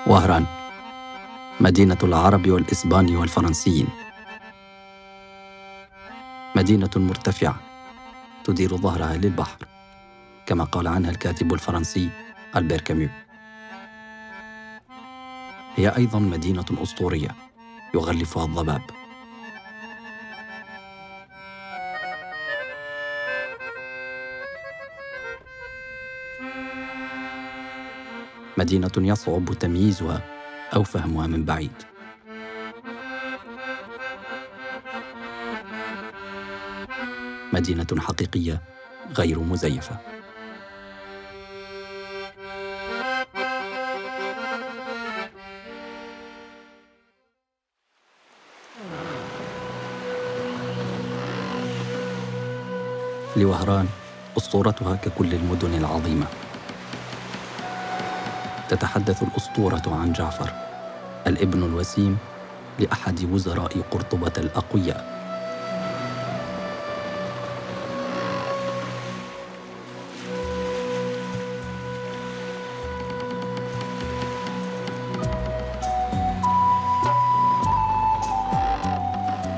وهران، مدينة العرب والإسبان والفرنسيين، مدينة مرتفعة تدير ظهرها للبحر، كما قال عنها الكاتب الفرنسي ألبير كاميو. هي أيضا مدينة أسطورية يغلفها الضباب. مدينة يصعب تمييزها أو فهمها من بعيد. مدينة حقيقية غير مزيفة. لوهران أسطورتها ككل المدن العظيمة. تتحدث الأسطورة عن جعفر، الابن الوسيم لأحد وزراء قرطبة الأقوياء.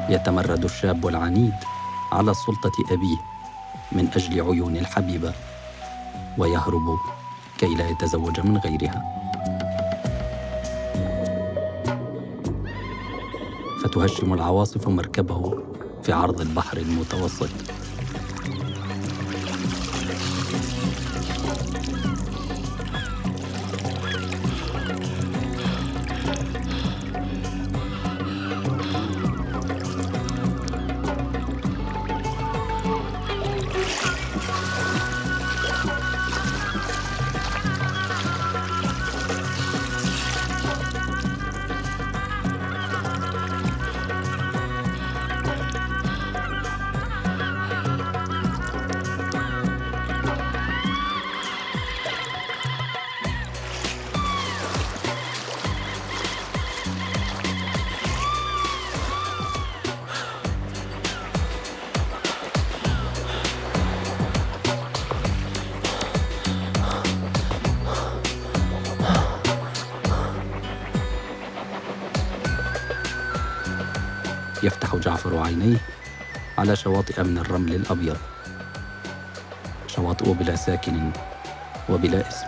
يتمرد الشاب العنيد على سلطة أبيه من أجل عيون الحبيبة، ويهرب كي لا يتزوج من غيرها، فتهشم العواصف مركبه في عرض البحر المتوسط. يفتح جعفر عينيه على شواطئ من الرمل الأبيض، شواطئ بلا ساكن وبلا اسم.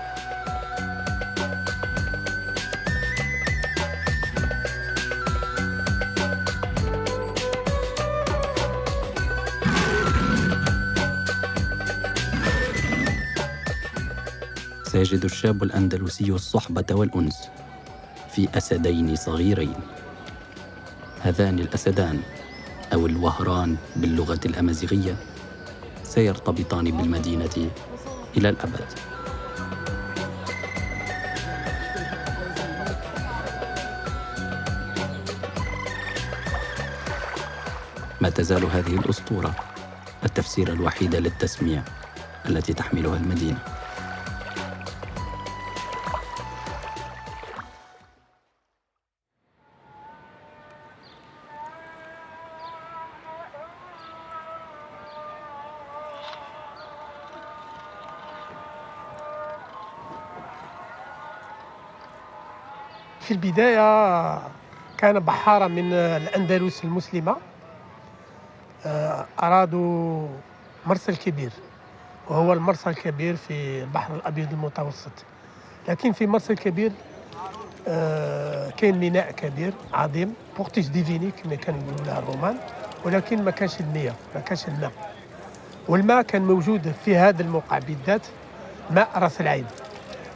سيجد الشاب الأندلسي الصحبة والأنس في أسدين صغيرين. هذان الأسدان أو الوهران باللغة الأمازيغية سيرتبطان بالمدينة إلى الأبد. ما تزال هذه الأسطورة التفسير الوحيد للتسمية التي تحملها المدينة. في البداية كان بحارة من الأندلس المسلمة أرادوا مرسى الكبير، وهو المرسى الكبير في البحر الأبيض المتوسط. لكن في مرسى الكبير كاين ميناء كبير عظيم، بورتيس ديفيني كما كانوا يقولوا لها الرومان، ولكن ما كانش المياه، ما كانش الماء. والماء كان موجود في هذا الموقع بالذات، ماء راس العين.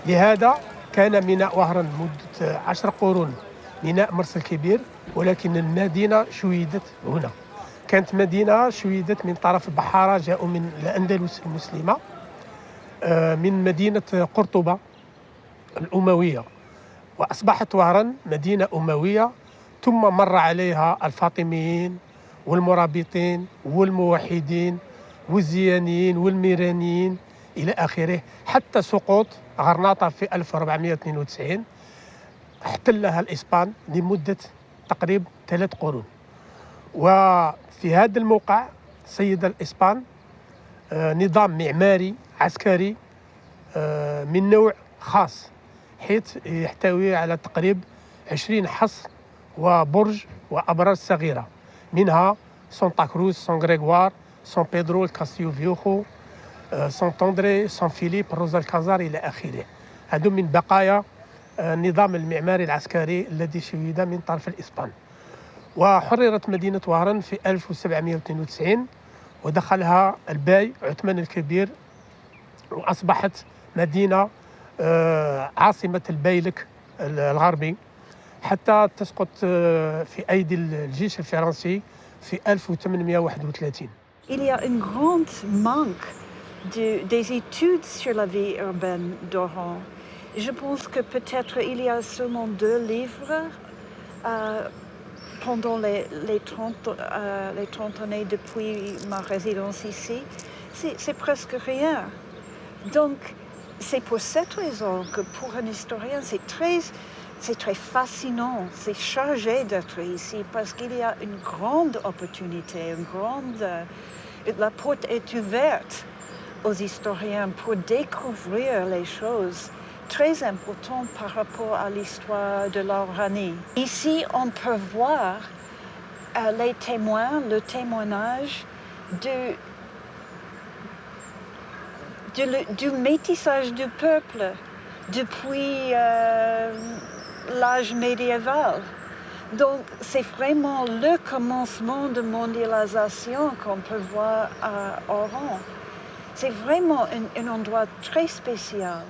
لهذا كان ميناء وهران مدة 10 قرون ميناء مرسى الكبير، ولكن المدينة شيدت هنا. كانت مدينة شيدت من طرف البحارة جاءوا من الأندلس المسلمة، من مدينة قرطبة الأموية، وأصبحت وهران مدينة أموية. ثم مر عليها الفاطميين والمرابطين والموحدين والزيانيين والميرانيين إلى آخره، حتى سقوط غرناطة في 1492 احتلها الإسبان لمدة تقريبا 3 قرون. وفي هذا الموقع سيد الإسبان نظام معماري عسكري من نوع خاص، حيث يحتوي على تقريب 20 حصن وبرج وأبراج صغيرة، منها سانتا كروز، سان غريغوار، سان بيدرو، الكاستيو فيوخو، سان توندري، سان فيليب، روزا الكازار إلى آخره. هذو من بقايا النظام المعماري العسكري الذي شيد من طرف الإسبان. وحررت مدينة وهران في 1792 ودخلها الباي عثمان الكبير، وأصبحت مدينة عاصمة البيلك الغربي، حتى تسقط في أيدي الجيش الفرنسي في 1831. Il y a un grand manque des études sur la vie urbaine d'Oran. Je pense que peut-être il y a seulement 2 livres pendant les 30 années depuis ma résidence ici. C'est presque rien. Donc, c'est pour cette raison que pour un historien, c'est très fascinant, c'est chargé d'être ici parce qu'il y a une grande opportunité, la porte est ouverte aux historiens pour découvrir les choses très importantes par rapport à l'histoire de l'Oranie. Ici, on peut voir les témoins, le témoignage du métissage du peuple depuis l'âge médiéval. Donc, c'est vraiment le commencement de mondialisation qu'on peut voir à Oran. C'est vraiment un endroit très spécial.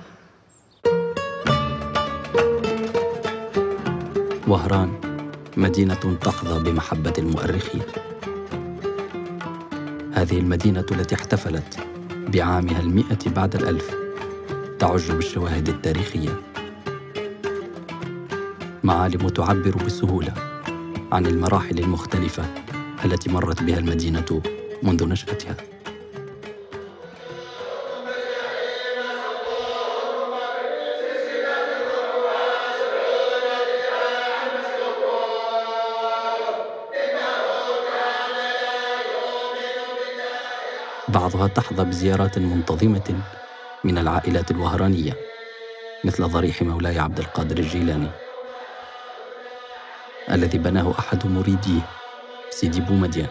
وهران مدينة تحظى بمحبة المؤرخين. هذه المدينة التي احتفلت بعامها 100 بعد 1000 تعج بالشواهد التاريخية، معالم تعبر بسهولة عن المراحل المختلفة التي مرت بها المدينة منذ نشأتها. بعضها تحظى بزيارات منتظمة من العائلات الوهرانية، مثل ضريح مولاي عبد القادر الجيلاني الذي بناه أحد مريديه سيدي بومدين،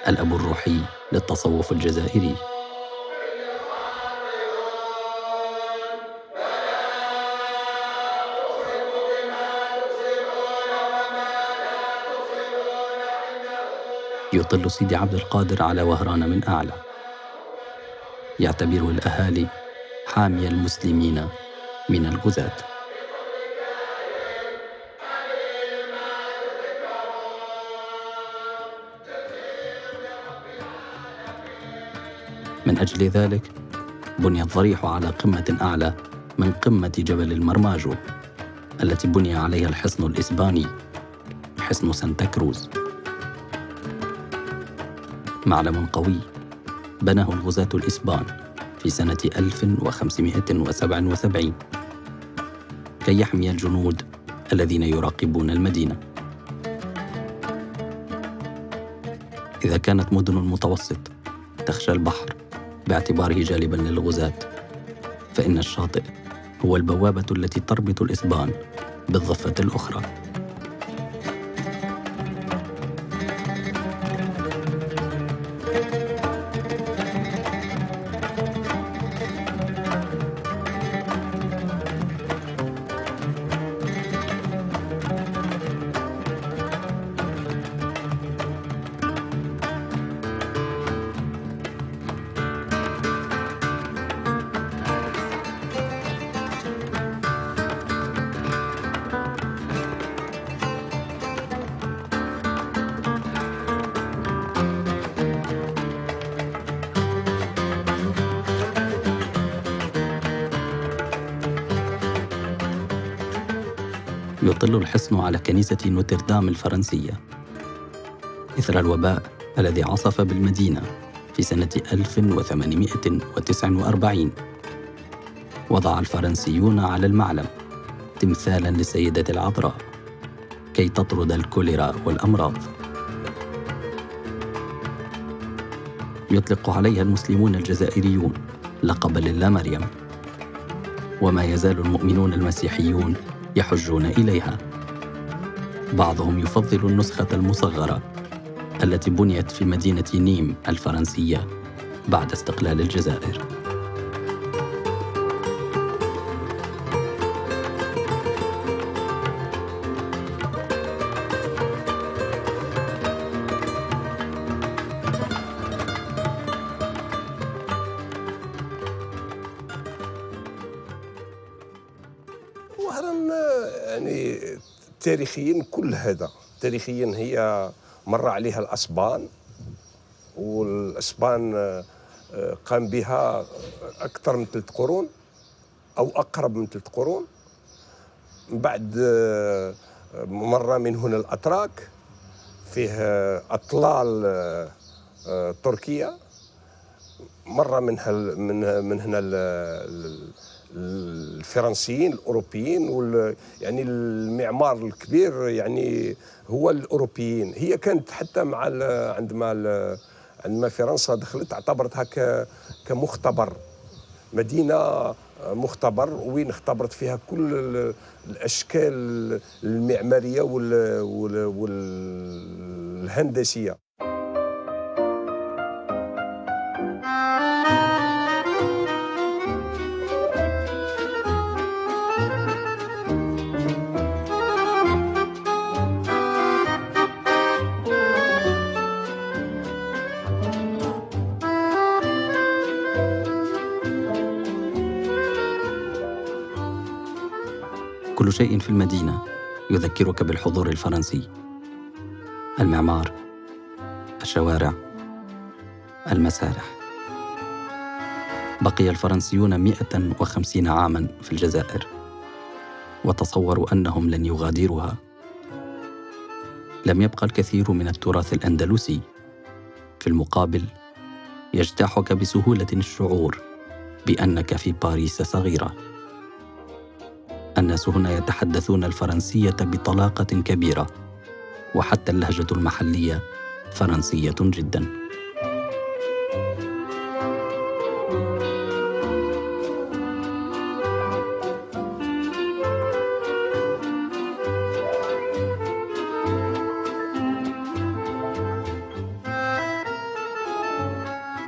الأب الروحي للتصوف الجزائري. يطل سيدي عبد القادر على وهران من أعلى، يعتبره الأهالي حامي المسلمين من الغزاة. من أجل ذلك بني الضريح على قمة أعلى من قمة جبل المرماجو التي بني عليها الحصن الإسباني، حصن سانتا كروز. معلم قوي بناه الغزاة الإسبان في سنة 1577 كي يحمي الجنود الذين يراقبون المدينة. إذا كانت مدن المتوسط تخشى البحر باعتباره جالباً للغزاة، فإن الشاطئ هو البوابة التي تربط الإسبان بالضفة الأخرى. يطل الحصن على كنيسة نوتردام الفرنسية إثر الوباء الذي عصف بالمدينة في سنة 1849. وضع الفرنسيون على المعلم تمثالاً للسيدة العذراء كي تطرد الكوليرا والأمراض. يطلق عليها المسلمون الجزائريون لقب للا مريم، وما يزال المؤمنون المسيحيون يحجون إليها. بعضهم يفضل النسخة المصغرة التي بنيت في مدينة نيم الفرنسية بعد استقلال الجزائر. وهران يعني تاريخيا كل هذا تاريخيا هي مر عليها الأسبان، والأسبان قام بها أكثر من 3 قرون أو أقرب من 3 قرون. من بعد مر من هنا الأتراك، فيه أطلال تركيا، مر من هنا الفرنسيين الأوروبيين، يعني المعمار الكبير يعني هو الأوروبيين. هي كانت حتى مع عندما فرنسا دخلت اعتبرتها كمختبر، مدينة مختبر وين اختبرت فيها كل الأشكال المعمارية والهندسية. كل شيء في المدينة يذكرك بالحضور الفرنسي: المعمار، الشوارع، المسارح. بقي الفرنسيون 150 عاماً في الجزائر، وتصوروا أنهم لن يغادروها. لم يبقى الكثير من التراث الأندلسي. في المقابل، يجتاحك بسهولة الشعور بأنك في باريس صغيرة. الناس هنا يتحدثون الفرنسية بطلاقة كبيرة، وحتى اللهجة المحلية فرنسية جداً.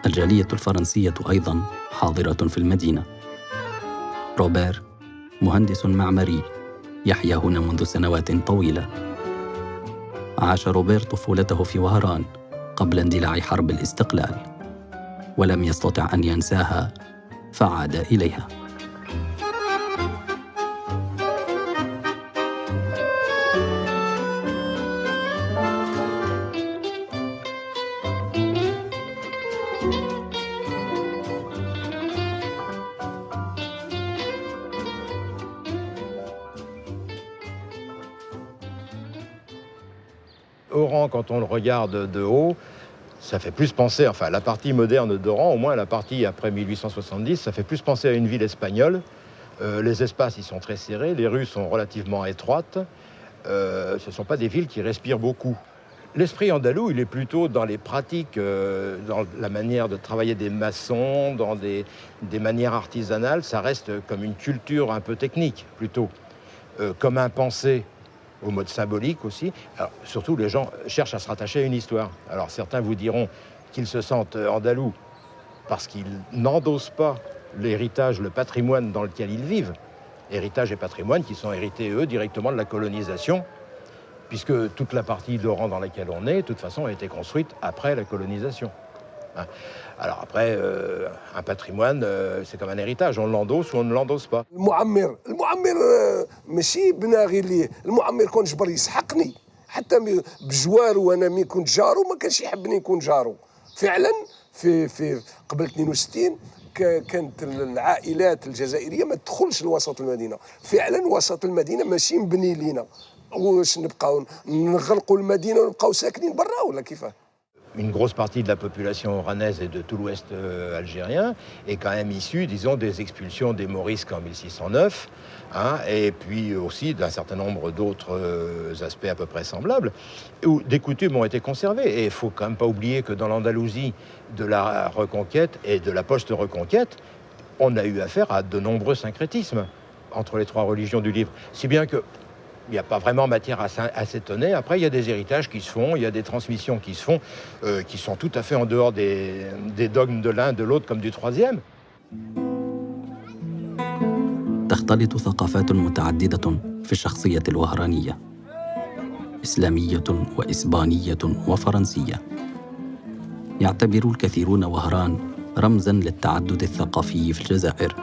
الجالية الفرنسية أيضاً حاضرة في المدينة. روبير مهندس معماري يحيا هنا منذ سنوات طويلة. عاش روبير طفولته في وهران قبل اندلاع حرب الاستقلال، ولم يستطع أن ينساها فعاد إليها. Oran, quand on le regarde de haut, ça fait plus penser, enfin la partie moderne d'Oran, au moins la partie après 1870, ça fait plus penser à une ville espagnole. Les espaces, ils sont très serrés, les rues sont relativement étroites. Ce ne sont pas des villes qui respirent beaucoup. L'esprit andalou, il est plutôt dans les pratiques, dans la manière de travailler des maçons, dans des manières artisanales. Ça reste comme une culture un peu technique, plutôt. Comme un pensée au mode symbolique aussi. Alors, surtout, les gens cherchent à se rattacher à une histoire. Alors, certains vous diront qu'ils se sentent andalous parce qu'ils n'endossent pas l'héritage, le patrimoine dans lequel ils vivent. Héritage et patrimoine qui sont hérités, eux, directement de la colonisation, puisque toute la partie d'Oran dans laquelle on est, de toute façon, a été construite après la colonisation. Alors après, un patrimoine, c'est comme un héritage, on l'endosse ou on ne l'endosse pas. المعمر ماشي بنا غير ليه، المعمر كون جبر يسحقني حتى بجوارو، وانا مي كنت جارو ما كانش يحبني نكون جارو. فعلا في قبل 62 كانت العائلات الجزائريه ما تدخلش لوسط المدينه. فعلا وسط المدينه ماشي مبني لينا، واش نبقاو نغلقوا المدينه ونبقاو ساكنين برا ولا كيفاه؟ Une grosse partie de la population oranaise et de tout l'ouest algérien est quand même issue, disons, des expulsions des Morisques en 1609, et puis aussi d'un certain nombre d'autres aspects à peu près semblables, où des coutumes ont été conservées. Et il ne faut quand même pas oublier que dans l'Andalousie de la Reconquête et de la post-Reconquête, on a eu affaire à de nombreux syncrétismes entre les trois religions du livre. Si bien qu'il n'y a pas vraiment matière à s'étonner. Après, il y a des héritages qui se font, il y a des transmissions qui se font, qui sont tout à fait en dehors des dogmes de l'un, de l'autre comme du troisième. تختلط ثقافات متعددة في الشخصية الوهرانية، إسلامية وإسبانية وفرنسية. يعتبر الكثيرون وهران رمزاً للتعدد الثقافي في الجزائر،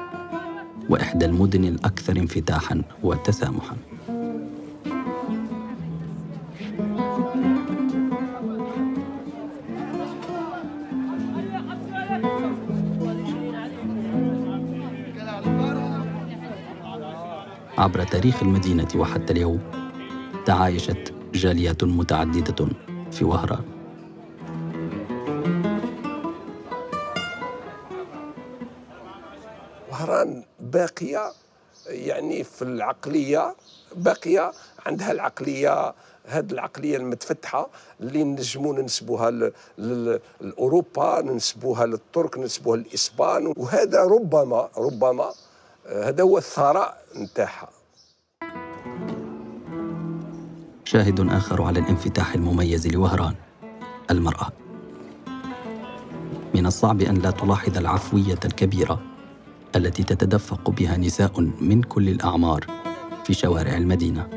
وإحدى المدن الأكثر انفتاحاً وتسامحاً. عبر تاريخ المدينة وحتى اليوم تعايشت جاليات متعددة في وهران. وهران باقية يعني في العقلية، باقية عندها العقلية، هذه العقلية المتفتحة اللي نجموا ننسبوها لأوروبا، ننسبوها للترك، ننسبوها للإسبان، وهذا ربما هذا هو الثراء نتاعها. شاهد آخر على الانفتاح المميز لوهران المرأة. من الصعب أن لا تلاحظ العفوية الكبيرة التي تتدفق بها نساء من كل الأعمار في شوارع المدينة.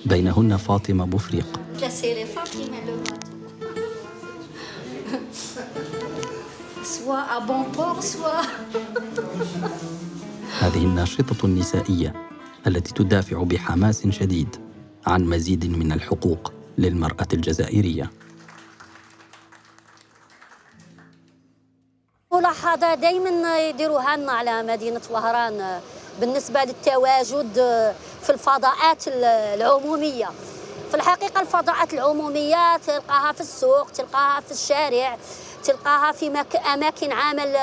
بينهن فاطمة بوفريق، هذه الناشطة النسائية التي تدافع بحماس شديد عن مزيد من الحقوق للمرأة الجزائرية. ملاحظة دائما يديروها لنا على مدينة وهران بالنسبة للتواجد في الفضاءات العمومية. في الحقيقة الفضاءات العمومية تلقاها في السوق، تلقاها في الشارع، تلقاها في أماكن عمل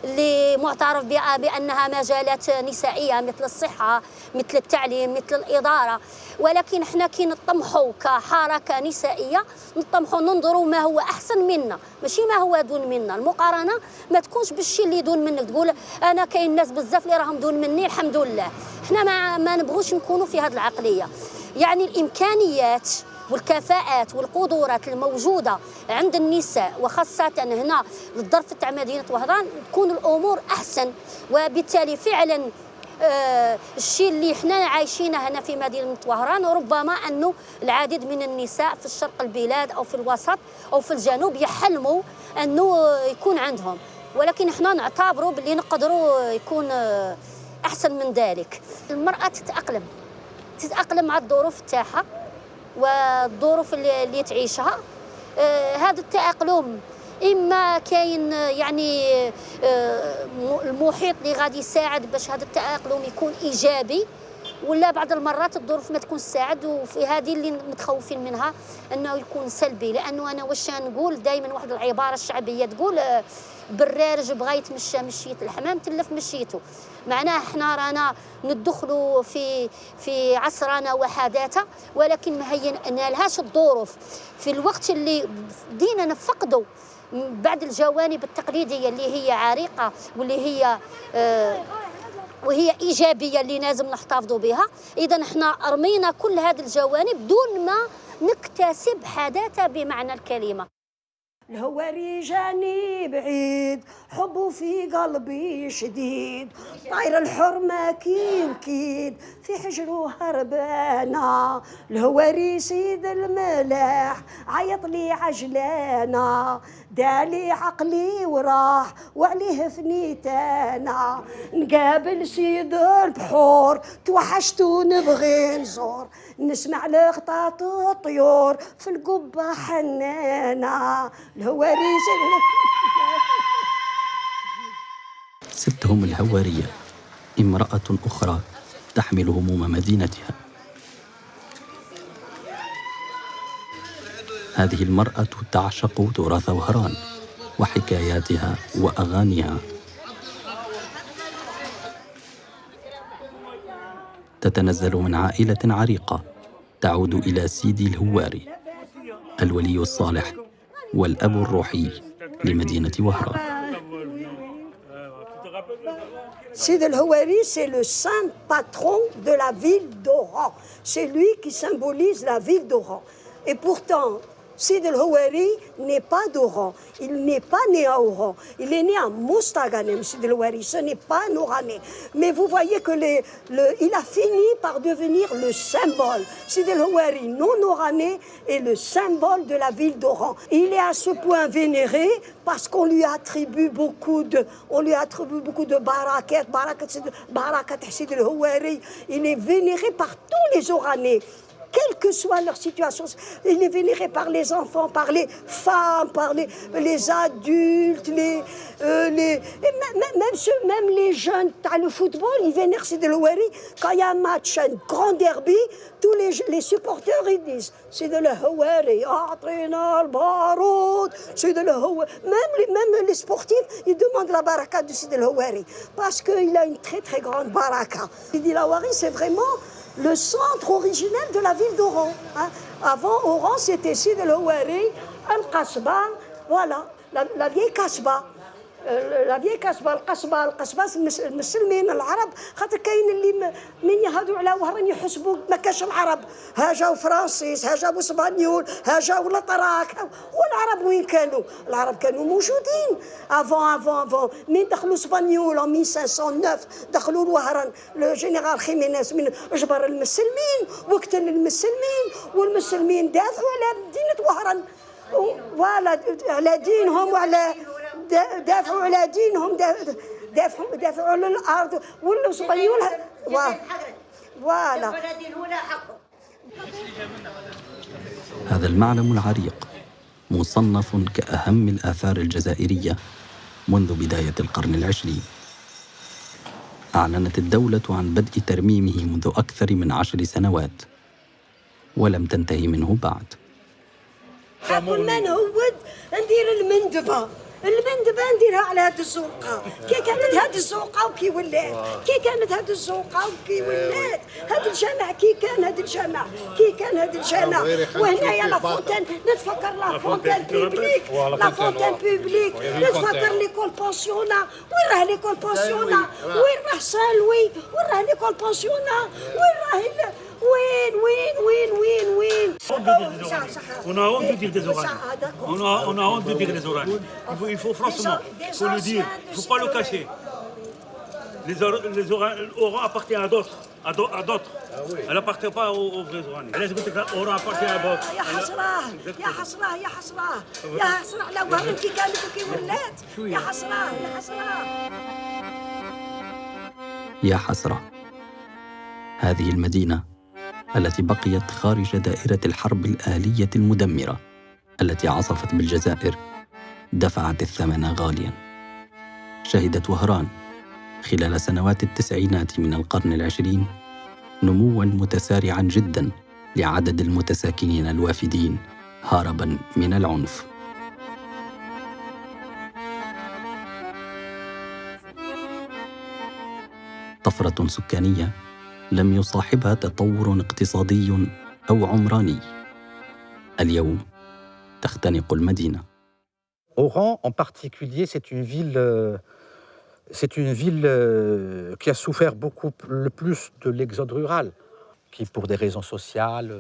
اللي معترف بأنها مجالات نسائية، مثل الصحة، مثل التعليم، مثل الإدارة. ولكن احنا كي نطمحوا كحركة نسائية نطمحوا ننظروا ما هو أحسن منا، ماشي ما هو دون منا. المقارنة ما تكونش بالشيء اللي دون منك، تقول أنا كاين ناس بزاف اللي راهم دون مني الحمد لله. احنا ما نبغوش نكونوا في هذه العقلية. يعني الإمكانيات والكفاءات والقدرات الموجودة عند النساء وخاصة هنا للظرف تاع مدينة وهران تكون الأمور أحسن. وبالتالي فعلا الشيء اللي احنا عايشينه هنا في مدينة وهران ربما أنه العديد من النساء في الشرق البلاد أو في الوسط أو في الجنوب يحلموا أنه يكون عندهم، ولكن احنا نعتبروا باللي نقدروا يكون أحسن من ذلك. المرأة تتأقلم مع الظروف تاعها والظروف اللي تعيشها. هذا التأقلم إما كاين يعني المحيط اللي غادي يساعد باش هذا التأقلم يكون إيجابي، ولا بعض المرات الظروف ما تكون تساعد، وفي هذه اللي متخوفين منها أنه يكون سلبي. لأنه أنا واش نقول دائما واحد العبارة الشعبية تقول بالرارج بغا يتمشى مشيت الحمام تلف مشيته. معناه احنا رانا ندخلوا في عصرنا وحداثه، ولكن ما هينالهاش الظروف في الوقت اللي دينا نفقدوا بعض الجوانب التقليديه اللي هي عريقه وهي ايجابيه اللي لازم نحتفظوا بها. اذا احنا رمينا كل هذه الجوانب دون ما نكتسب حداثه بمعنى الكلمه. الهواري جاني بعيد، حبه في قلبي شديد، طاير الحرمة كيد في حجره هربانة. الهواري سيد الملاح عيط لي عجلانة، دالي عقلي وراح وعليه فنيتانا. نقابل سيد البحور توحشت ونبغي نزور، نسمع لخطات الطيور في القبة حنانة. ستهم الهوارية امرأة أخرى تحمل هموم مدينتها. هذه المرأة تعشق تراث وهران وحكاياتها وأغانيها. تتنزل من عائلة عريقة تعود إلى سيدي الهواري، الولي الصالح والأب الروحي لمدينة وهران. Sidi El Houari, c'est le saint patron de la ville d'Oran. C'est lui qui symbolise la ville d'Oran. Et pourtant, Sidi El Houari n'est pas d'Oran. Il n'est pas né à Oran. Il est né à Mostaganem, Sidi El Houari. Ce n'est pas un Oranais. Mais vous voyez que il a fini par devenir le symbole. Sidi El Houari, non Oranais, est le symbole de la ville d'Oran. Il est à ce point vénéré parce qu'on lui attribue beaucoup de barakat, barakat Sidi El Houari. Il est vénéré par tous les Oranais. Quelle que soit leur situation, il est vénéré par les enfants, par les femmes, par les adultes, même les jeunes. Le football, ils vénèrent Sidi El Houari. Quand il y a un match, un grand derby, tous les supporters, ils disent Sidi El Houari, Atrina al-Baroud, Sidi El Houari. Même les sportifs, ils demandent la baraka de Sidi El Houari parce qu'il a une très très grande baraka. Sidi El Houari, c'est vraiment le centre originel de la ville d'Oran. Avant, Oran, c'était Sidi El Houari, Al-Qasba, voilà, la vieille Kasba. La vieille كاسبه القصبه المسلمين العرب خاطر كاين اللي من يهضوا على وهران يحسبوا ما كاش العرب ها جاو فرانسيس ها جاو اسبانيول ها جاو الاتراك والعرب وين كانوا؟ العرب كانوا موجودين افون من دخلوا اسبانيول en 1509 دخلوا الوهران الجنرال خيمينيز من اجبر المسلمين وقتل المسلمين والمسلمين دافعوا على مدينه وهران ولا على دينهم وعلى دافعوا على دينهم دافعوا على الارض ولاو صبيول فوالا. هذا المعلم العريق مصنف كأهم الآثار الجزائرية منذ بداية القرن العشرين. أعلنت الدولة عن بدء ترميمه منذ أكثر من 10 سنوات ولم تنتهي منه بعد. كنا نهود ندير المندبة نديرها على هاد الزوقة كي كانت هاد الزوقة وكي ولات هاد الجامع كي كان هاد الجامع وهنايا لافونتين نتفكر لافونتين بيبليك نتفكر ليكول بونسيونا وين راه ليكول بونسيونا وين راه سالوي وين راه ليكول بونسيونا وين راه وين On a honte de dire des oragnes. On a honte de dire des oragnes. Il faut franchement, il faut le dire, il ne faut pas le cacher. Les oragnes appartiennent à d'autres. Elle n'appartient pas aux vrais oragnes. L'Oran appartient à d'autres. يا حسرة على وهران كي كانت وكي ولات يا حسرة يا حسرة. هذه المدينة التي بقيت خارج دائرة الحرب الآلية المدمرة التي عصفت بالجزائر دفعت الثمن غالياً. شهدت وهران خلال سنوات التسعينات من القرن العشرين نمواً متسارعاً جداً لعدد المتساكنين الوافدين هارباً من العنف. طفرة سكانية لم يصاحبها تطور اقتصادي أو عمراني. اليوم تختنق المدينة. Oran en particulier, c'est une ville qui a souffert le plus de l'exode rural, qui pour des raisons sociales,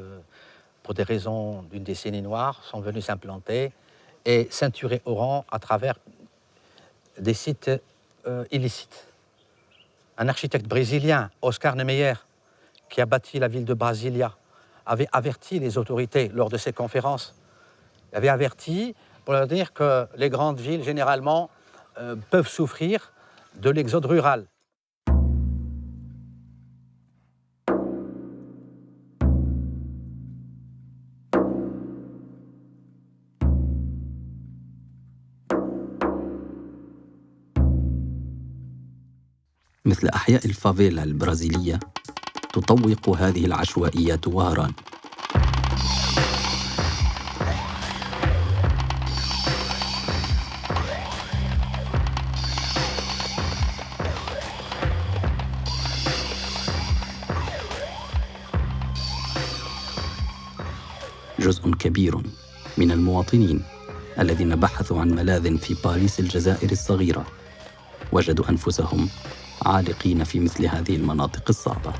pour des raisons d'une décennie noire, sont venus s'implanter et ceinturer Oran à travers des sites illicites. Un architecte brésilien, Oscar Niemeyer, qui a bâti la ville de Brasilia, avait averti les autorités lors de ses conférences. Il avait averti pour leur dire que les grandes villes, généralement, peuvent souffrir de l'exode rural. مثل أحياء الفافيلا البرازيلية تطوق هذه العشوائيات وهران. جزء كبير من المواطنين الذين بحثوا عن ملاذ في باريس الجزائر الصغيرة وجدوا أنفسهم عالقين في مثل هذه المناطق الصعبة.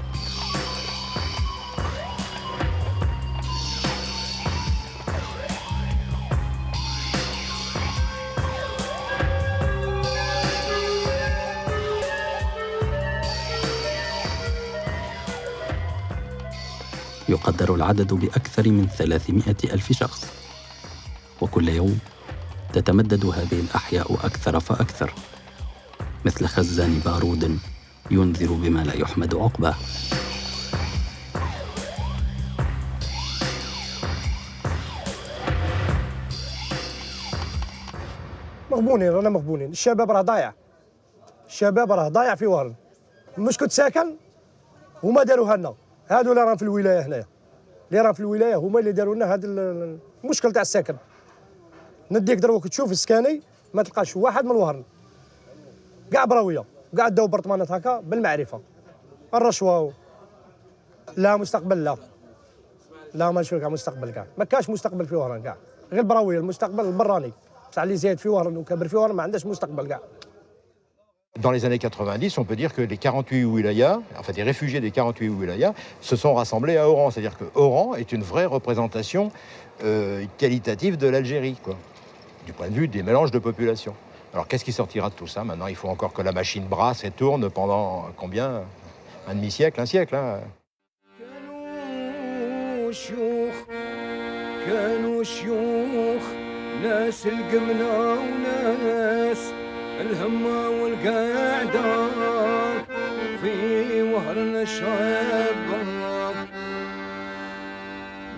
يقدر العدد بأكثر من 300,000 شخص، وكل يوم تتمدد هذه الأحياء أكثر فأكثر، مثل خزان بارود ينذر بما لا يحمد عقباه. مغبونين، رانا مغبونين. الشباب راه ضايع، الشباب راه ضايع في وهران. مش كنت ساكن وما داروها لنا. هادو اللي راهم في الولايه هنايا، اللي راهم في الولايه هما اللي داروا لنا هذا المشكل تاع الساكن. نديك دروك تشوف السكاني ما تلقاش واحد من الوهران، كاع براويه، كاع داو برطمانات هكا بالمعرفه. الرشوه لا مستقبل، لا ما نشوف كاع مستقبل، كاع ما كاش مستقبل في وهران كاع، غير براويه. المستقبل البراني بصح اللي زايد في وهران وكبر في وهران ما عندهاش مستقبل كاع. Dans les années 90, on peut dire que les 48 wilayas, enfin des réfugiés des 48 wilayas, se sont rassemblés à Oran. C'est-à-dire que Oran est une vraie représentation qualitative de l'Algérie, quoi, du point de vue des mélanges de population. Alors qu'est-ce qui sortira de tout ça? Maintenant, il faut encore que la machine brasse et tourne pendant combien? Un demi-siècle, un siècle, hein. الهمة والقعدة في وهرنا الشباب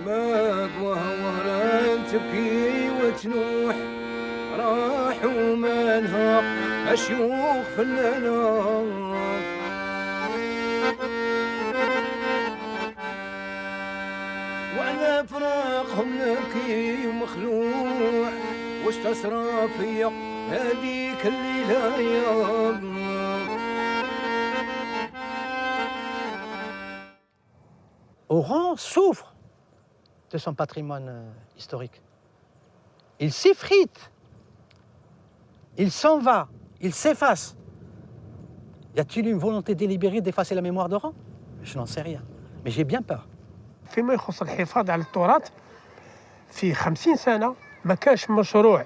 ما قواها وهران تبكي وتنوح راحوا منها أشيوخ فنانا وعلى فراقهم نبكي ومخلوع واش تسرى فيا هذيك الليلة يا Oran souffre de son patrimoine historique. Il s'effrite, il s'en va, il s'efface. Y a-t-il une volonté délibérée d'effacer la mémoire d'Oran? Je n'en sais rien, mais j'ai bien peur. فيما يخص الحفاظ على التراث في 50 سنة ما كانش مشروع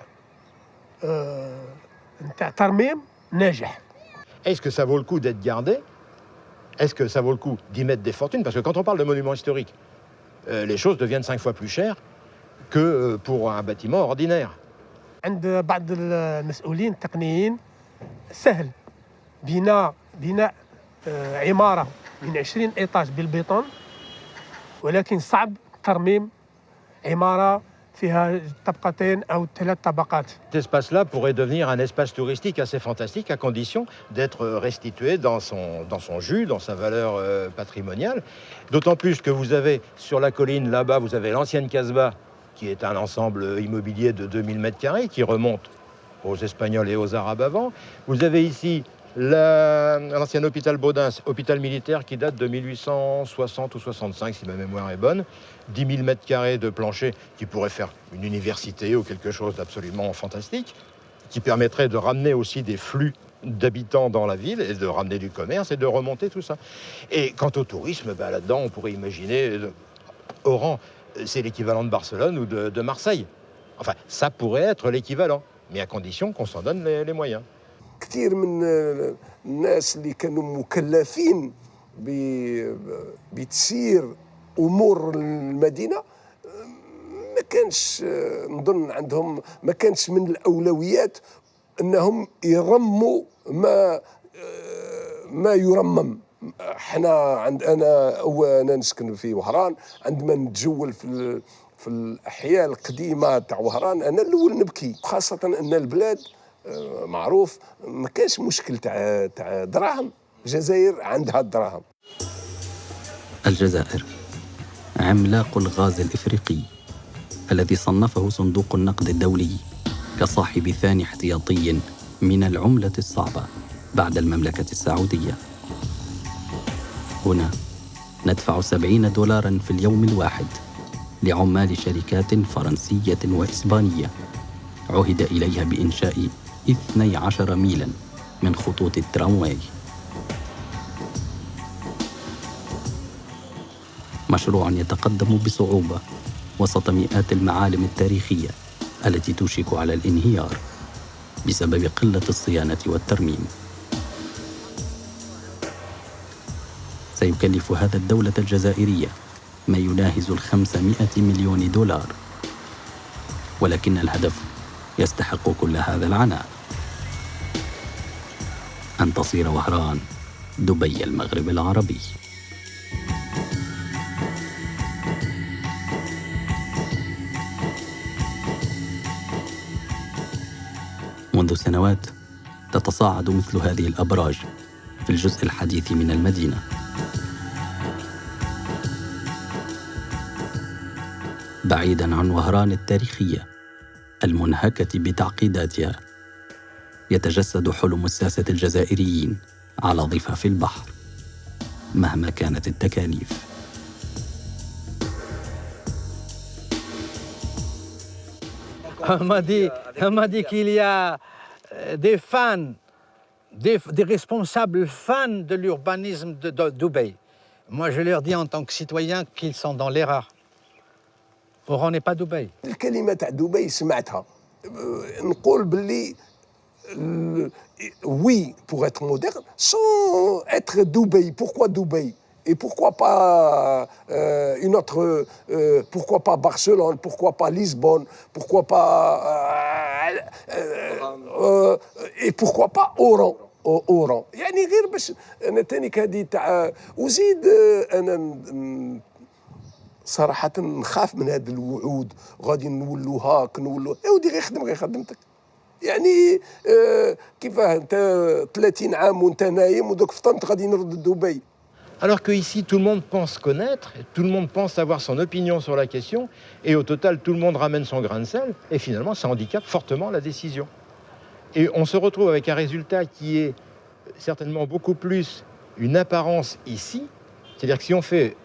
نتاع ترميم ناجح. Est-ce que ça vaut le coup d'être gardé? Est-ce que ça vaut le coup d'y mettre des fortunes? Parce que quand on parle de monuments historiques, les choses deviennent 5 fois plus chères que pour un bâtiment ordinaire. عند بعض المسؤولين التقنيين سهل بناء عمارة من 20 إيطاج بالبيطون، ولكن صعب ترميم عمارة فيها طبقتين أو 3 طبقات. Cet espace-là pourrait devenir un espace touristique assez fantastique à condition d'être restitué dans son jus, dans sa valeur patrimoniale. D'autant plus que vous avez sur la colline là-bas, vous avez l'ancienne Casbah, qui est un ensemble immobilier de 2000 m² qui remonte aux Espagnols et aux Arabes avant. Vous avez ici l'ancien hôpital Baudins, hôpital militaire qui date de 1860 ou 65 si ma mémoire est bonne, 10 000 m² de plancher qui pourrait faire une université ou quelque chose d'absolument fantastique, qui permettrait de ramener aussi des flux d'habitants dans la ville et de ramener du commerce et de remonter tout ça. Et quant au tourisme, ben là-dedans on pourrait imaginer Oran, c'est l'équivalent de Barcelone ou de Marseille. Enfin, ça pourrait être l'équivalent, mais à condition qu'on s'en donne les moyens. كثير من الناس اللي كانوا مكلفين بتسيير امور المدينه ما كانش نظن عندهم، ما كانش من الاولويات انهم يرموا ما يرمم. احنا انا نسكن في وهران، عندما نتجول في الاحياء القديمه تاع وهران انا الاول نبكي، خاصه ان البلاد معروف ما كانش مشكل تاع دراهم. الجزائر عندها الدراهم. الجزائر عملاق الغاز الإفريقي الذي صنفه صندوق النقد الدولي كصاحب ثاني احتياطي من العملة الصعبة بعد المملكة السعودية. هنا ندفع $70 في اليوم الواحد لعمال شركات فرنسية وإسبانية، عهد إليها بإنشاء 12 ميلاً من خطوط الترامواي. مشروع يتقدم بصعوبة وسط مئات المعالم التاريخية التي توشك على الانهيار بسبب قلة الصيانة والترميم. سيكلف هذا الدولة الجزائرية ما يناهز 500 مليون دولار، ولكن الهدف يستحق كل هذا العناء: أن تصير وهران دبي المغرب العربي. منذ سنوات تتصاعد مثل هذه الأبراج في الجزء الحديث من المدينة. بعيداً عن وهران التاريخية المنهكة بتعقيداتها، يتجسد حلم الساسة الجزائريين على ضفاف البحر مهما كانت التكاليف. On m'a dit qu'il y a des fans, des responsables fans de l'urbanisme de Dubaï. Moi, je leur dis en tant que citoyen qu'ils sont dans l'erreur. Oran n'est pas Dubaï. الكلمة تاع دبي سمعتها، نقول باللي oui pour être moderne sans être Dubaï. Pourquoi Dubaï? Et pourquoi pas une autre, pourquoi pas Barcelone, pourquoi pas Lisbonne, pourquoi pas et pourquoi pas Oran. يعني غير باش انا تاني هذه تاع وزيد انا صراحة نخاف من هذه الوعود، غادي نولوا هاك نولوا يا ودي غير خدمتك. يعني كيفاه انت 30 عام وانت نايم ودوك فطنت غادي نرد دبي. Alors qu'ici, tout le monde pense connaître, tout le monde pense avoir son opinion sur la question, et au total, tout le monde ramène son grain de sel, et finalement, ça handicape fortement la décision. Et on se retrouve avec un résultat qui est certainement beaucoup plus une apparence ici, c'est-à-dire que si on fait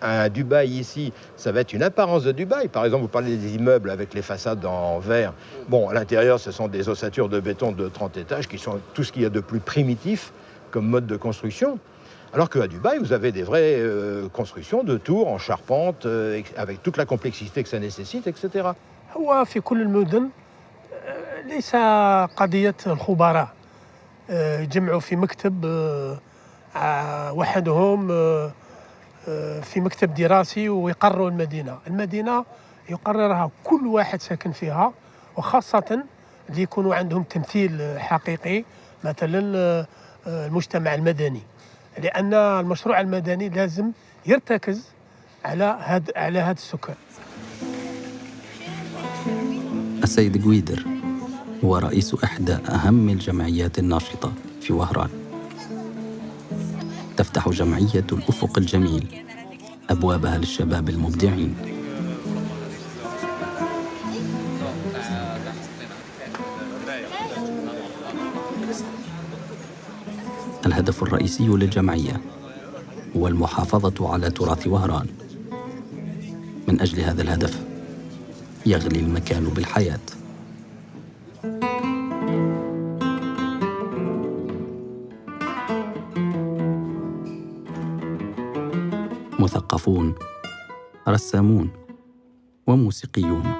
un Dubaï ici, ça va être une apparence de Dubaï. Par exemple, vous parlez des immeubles avec les façades en verre. Bon, à l'intérieur, ce sont des ossatures de béton de 30 étages qui sont tout ce qu'il y a de plus primitif comme mode de construction. Alors qu'à Dubaï, vous avez des vraies constructions de tours en charpente, avec toute la complexité que ça nécessite, etc. هو في كل المدن ليس قضية الخبراء يجمعوا في مكتب وحدهم في مكتب دراسي ويقرروا المدينة يقررها كل واحد ساكن فيها، وخاصة اللي يكونوا عندهم تمثيل حقيقي، مثلا المجتمع المدني، لأن المشروع المدني لازم يرتكز على هذا السكان. السيد غويدر هو رئيس إحدى أهم الجمعيات الناشطة في وهران. تفتح جمعية الأفق الجميل أبوابها للشباب المبدعين. الهدف الرئيسي للجمعية هو المحافظة على تراث وهران. من أجل هذا الهدف يغلي المكان بالحياة. مثقفون، رسامون، وموسيقيون،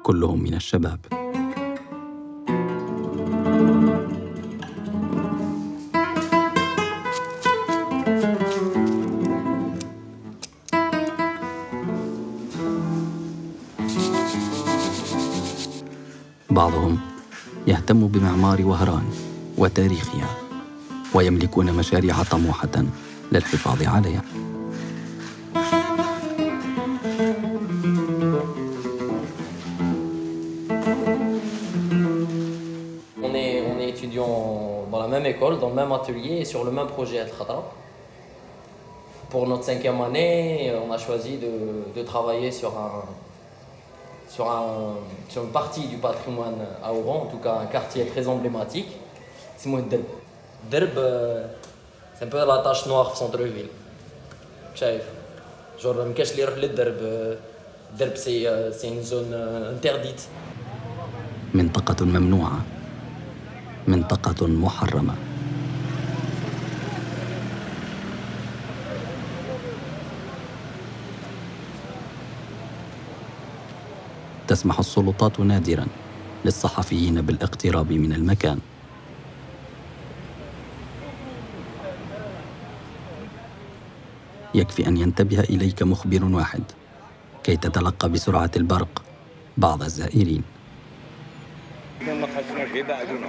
كلهم من الشباب. بعضهم يهتم بمعمار وهران وتاريخها، ويملكون مشاريع طموحة للحفاظ عليها. On est étudiants dans la même école, dans le même atelier et sur le même projet El Khadra. Pour notre 5e année, on a choisi de travailler sur une partie du patrimoine à Oran, en tout cas un quartier très emblématique. C'est Derb. Derb, c'est un peu la tache noire du centre-ville. Genre, Derb, c'est une zone interdite. منطقة ممنوعة، منطقة محرمة. تسمح السلطات نادراً للصحفيين بالاقتراب من المكان. يكفي أن ينتبه إليك مخبر واحد كي تتلقى بسرعة البرق بعض الزائرين. ما خصناش يبعدونا،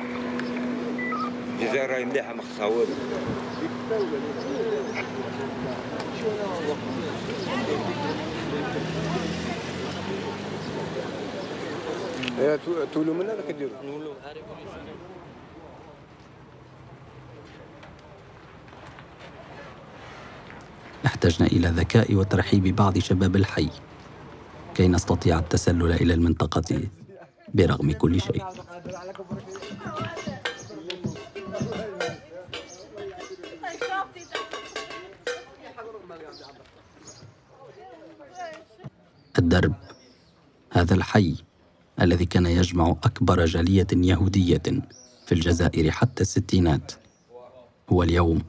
الجزائر راهي مليحة ما خصها والو. تولوا منا ولا كديروا؟ احتجنا إلى ذكاء وترحيب بعض شباب الحي كي نستطيع التسلل إلى المنطقة برغم كل شيء. الدرب، هذا الحي الذي كان يجمع أكبر جالية يهودية في الجزائر حتى الستينات، هو اليوم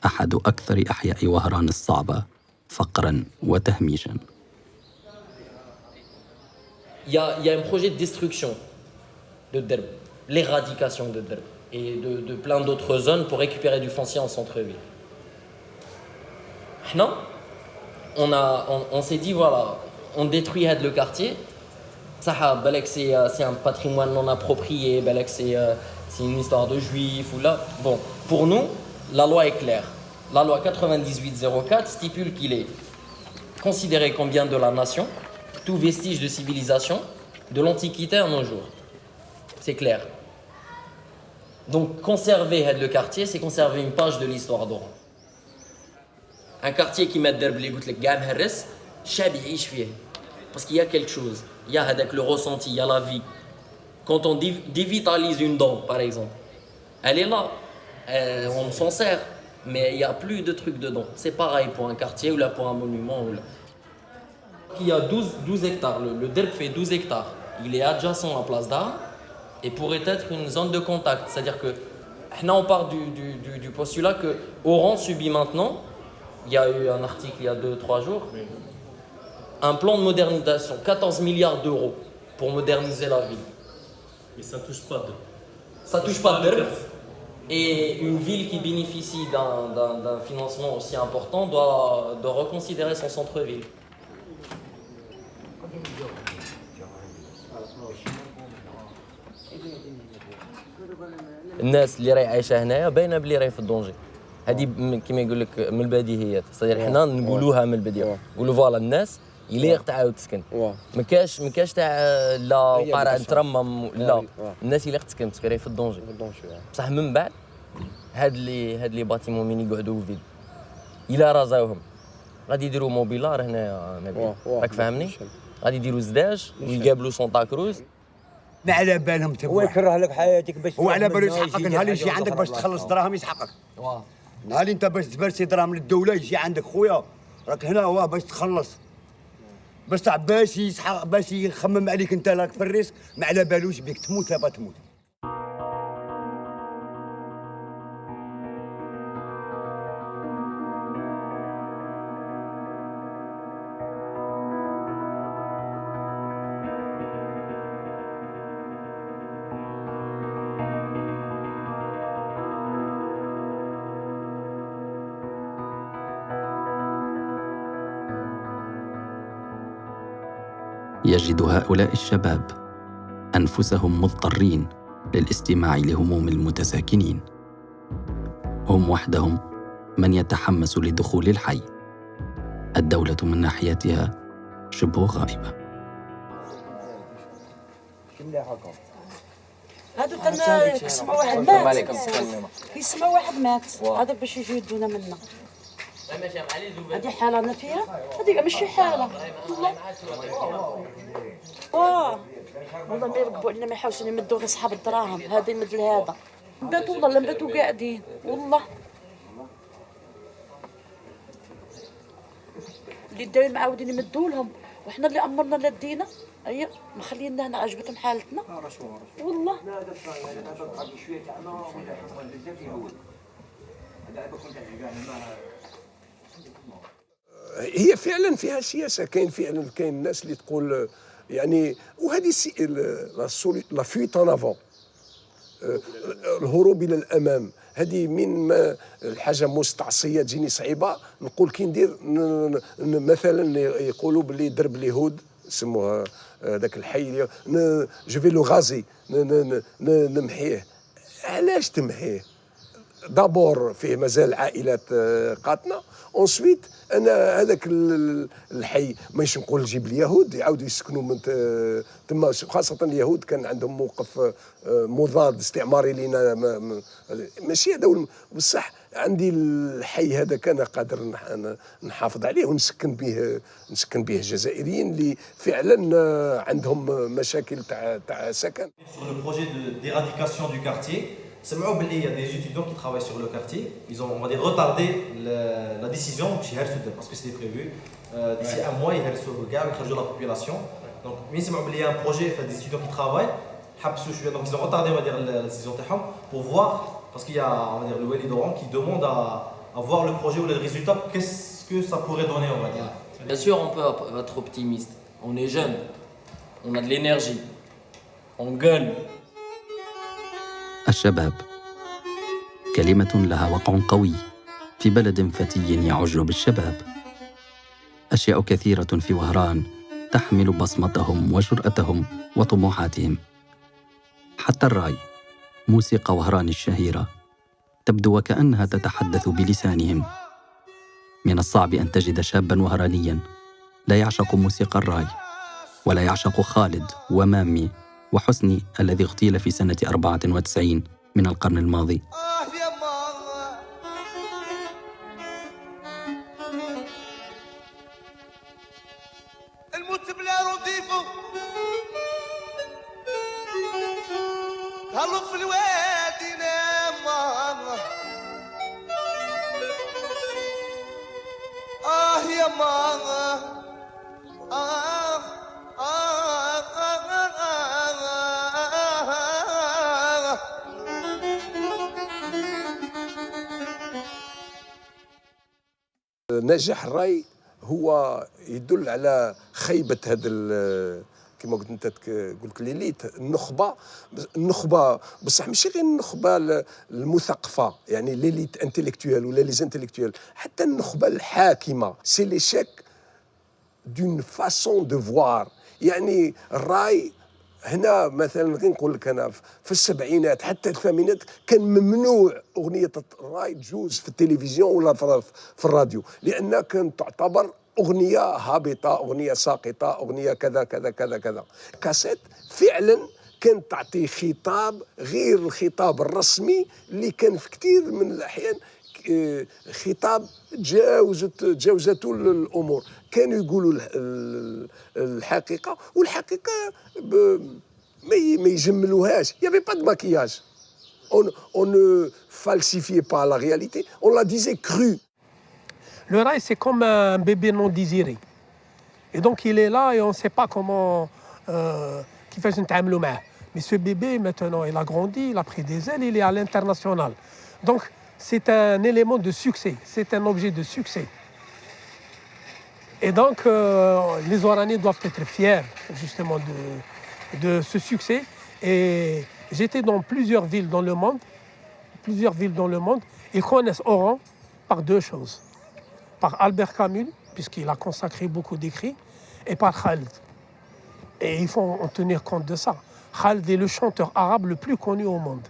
أحد أكثر أحياء وهران الصعبة فقراً وتهميشاً. Il y a un projet de destruction de Derb, l'éradication de Derb et de plein d'autres zones pour récupérer du foncier en centre-ville. Maintenant, on s'est dit voilà, on détruit le quartier. Ça, c'est un patrimoine non approprié, c'est une histoire de juifs ou là. Bon, pour nous, la loi est claire. La loi 9804 stipule qu'il est considéré comme bien de la nation tout vestige de civilisation de l'Antiquité à nos jours. C'est clair. Donc conserver le quartier, c'est conserver une page de l'histoire d'Oran. Un quartier qui met derb les gouttes les gammes harris, chab yish fieh. Parce qu'il y a quelque chose. Il y a le ressenti, il y a la vie. Quand on dévitalise une dent, par exemple, elle est là, on s'en sert, mais il n'y a plus de trucs dedans. C'est pareil pour un quartier ou là pour un monument. Ou là. Il y a 12 hectares, le derb fait 12 hectares. Il est adjacent à Place d'Armes et pourrait être une zone de contact. C'est-à-dire que, là on part du postulat que Oran subit maintenant, il y a eu un article il y a 2-3 jours, un plan de modernisation, 14 milliards d'euros pour moderniser la ville. Mais ça ne touche pas de... Ça ne touche pas de derb. Et une ville qui bénéficie d'un financement aussi important doit reconsidérer son centre-ville. الناس اللي راهي عايشه هنايا باينه بلي راهي في الدونجي. هذه كما يقول لك من البديهيات، صدير حنا نقولوها من البدايه، نقولوا فوالا الناس اللي تعاود تسكن. ما كاش تاع لا قرا نترمم، لا الناس اللي تسكن باسكو راهي في الدونجي. بصح من بعد هاد لي باتيمون مين يقعدوا فيد الا رازاوهم غادي يديروا موبيلار هنايا، راك فاهمني؟ غادي يديروا زداج ويقابلوا سونتا كروز. ما على بالهم تما هو يكره لك حياتك باش هو على باله يسحقك. نهار اللي يجي عندك باش تخلص دراهم يسحقك. نهار اللي انت باش تبرسي دراهم للدوله يجي عندك خويا راك هنا هو باش تخلص، بس تاع باش يسحق باش يخمم عليك انت راك في الريسك، ما على بالوش بيك تموت لا تموت. يجد هؤلاء الشباب أنفسهم مضطرين للاستماع لهموم المتساكنين. هم وحدهم من يتحمس لدخول الحي. الدولة من ناحيتها شبه غائبة. هادو كيسمعوا واحد مات، كيسمعوا واحد مات، هذا باش يجيو يدونا منا. هذه حالة أنا فيها، هذه ماشي حالة. والله ما يركبوا لنا، ما يحاولوا يمدوا غير صحاب الدراهم، هذا يمد لهذا. نباتوا والله نباتوا قاعدين، والله. اللي داير معاودين يمدوا لهم، وحنا اللي أمرنا لا دينا. ايوا ما خلينا هنا عجبتهم حالتنا والله. هي فعلا فيها سياسه، كاين الناس اللي تقول يعني، وهذه لا فويت ان افون، الهروب الى الامام. هذه من ما الحاجه مستعصيه تجيني صعيبه نقول كي ندير مثلا يقولوا باللي درب اليهود يسموها ذاك الحي جو في لو غازي نمحيه. علاش تمحيه؟ دابور فيه مازال عائلات قاتنه، اونسويت انا هذاك الحي ماشي نقول نجيب اليهود يعاودوا يسكنوا من تما، خاصه اليهود كان عندهم موقف مضاد استعماري لينا، ماشي هذا بصح عندي الحي هذا كان قادر نحافظ عليه ونسكن به الجزائريين اللي فعلا عندهم مشاكل تاع سكن. Sur le projet d'éradication du quartier, سمعوا باللي il y a des étudiants qui travaillent sur le quartier. Ils ont, on va dire, retardé la décision parce que c'était prévu. D'ici un mois, ils vont regarder la population. Donc, mais سمعوا باللي il y a un projet des étudiants qui travaillent. Donc, ils ont retardé, on va dire, la décision pour voir, parce qu'il y a, on va dire, le Wali d'Oran qui demande à voir le projet ou le résultat, qu'est-ce que ça pourrait donner, on va dire. Bien sûr, on peut être optimiste. On est jeune, on a de l'énergie, on gueule. الشباب كلمة لها وقع قوي في بلد فتي يعج بالشباب. أشياء كثيرة في وهران تحمل بصمتهم وجرأتهم وطموحاتهم. حتى الراي، موسيقى وهران الشهيرة، تبدو وكأنها تتحدث بلسانهم. من الصعب أن تجد شاباً وهرانياً لا يعشق موسيقى الراي، ولا يعشق خالد ومامي وحسني الذي اغتيل في سنة 94 من القرن الماضي. الموت بلا رديفه هلو في الوادي ماما، يا ماما نجاح الراي هو يدل على خيبة هذا كما قلت انت قلت ليليت النخبه بصح ماشي غير النخبه المثقفه، يعني ليليت انتليكتويل ولا لي انتليكتويل، حتى النخبه الحاكمه. سي ليشيك دون فاسون دو فوار. يعني الراي هنا مثلا غير نقول لك انا في السبعينات حتى الثمانينات كان ممنوع اغنيه الراي تجوز في التلفزيون ولا في الراديو، لانها كانت تعتبر اغنيه هابطه، اغنيه ساقطه، اغنيه كذا كذا كذا كذا. كاسيت فعلا كانت تعطي خطاب غير الخطاب الرسمي اللي كان في كثير من الاحيان خطاب تجاوزته الامور. كانوا يقولوا الحقيقه، والحقيقه ما يجملوهاش. يافي با دو ماكياج، on ne falsifiait pas la réalité, on la disait crue. Le rail, c'est comme un bébé non désiré. Et donc, il est là et on ne sait pas comment qu'il fait une تعاملوا معه. Mais ce bébé, maintenant, il a grandi, il a pris des ailes, il est à l'international. Donc, c'est un élément de succès, c'est un objet de succès. Et donc, les Oranais doivent être fiers, justement, de ce succès. Et j'étais dans plusieurs villes dans le monde, ils connaissent Oran par deux choses. Par Albert Camus, puisqu'il a consacré beaucoup d'écrits, et par Khaled. Et il faut en tenir compte de ça. Khaled est le chanteur arabe le plus connu au monde.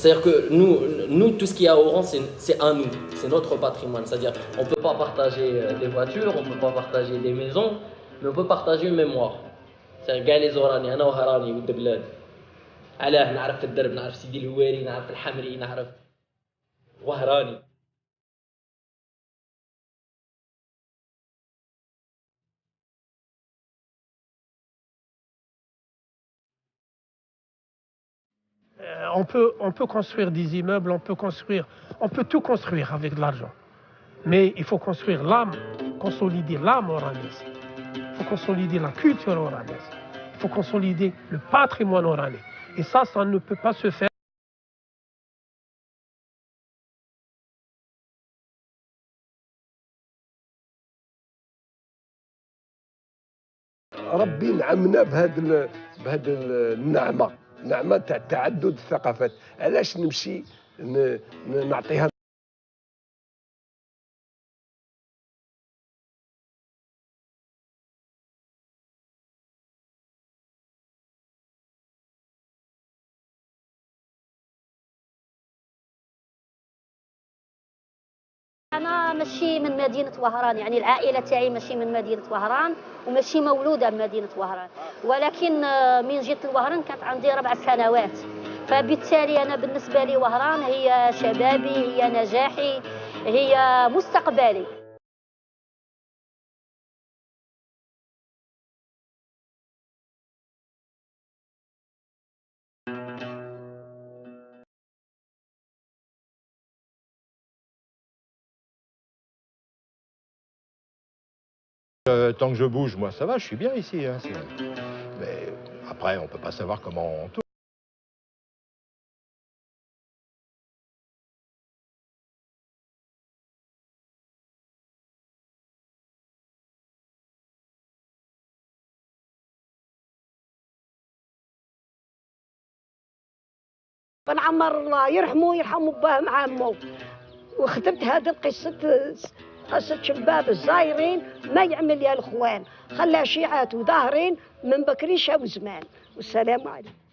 C'est-à-dire que nous, tout ce qu'il y a à Oran, c'est à nous, c'est notre patrimoine. C'est-à-dire on ne peut pas partager des voitures, on ne peut pas partager des maisons, mais on peut partager une mémoire. C'est-à-dire كاع لي زوراني أنا وهراني ولد بلاد. علاه نعرف الدرب، نعرف سيدي الهواري، نعرف الحمري، نعرف وهراني. On peut construire des immeubles, on peut tout construire avec de l'argent. Mais il faut construire l'âme, consolider l'âme oranaise. Il faut consolider la culture oranaise. Il faut consolider le patrimoine oranais. Et ça ne peut pas se faire. ربي نعمنا بهذا النعمه تاع تعدد الثقافات. علاش نمشي نعطيها أنا ماشي من مدينة وهران، يعني العائلة تاعي ماشي من مدينة وهران وماشي مولودة بمدينة وهران، ولكن من جيت لوهران كانت عندي 4 سنوات، فبالتالي أنا بالنسبة لي وهران هي شبابي، هي نجاحي، هي مستقبلي. Tant que je bouge, moi, ça va, je suis bien ici. Hein, mais après, on ne peut pas savoir comment on tourne. بن عمر الله يرحمه يرحم باه مع عمو، وخدمت هذه قصة شباب الزايرين ما يعمل يا الاخوان، خلى شيعات وظاهرين من بكري شاو زمان. والسلام عليكم.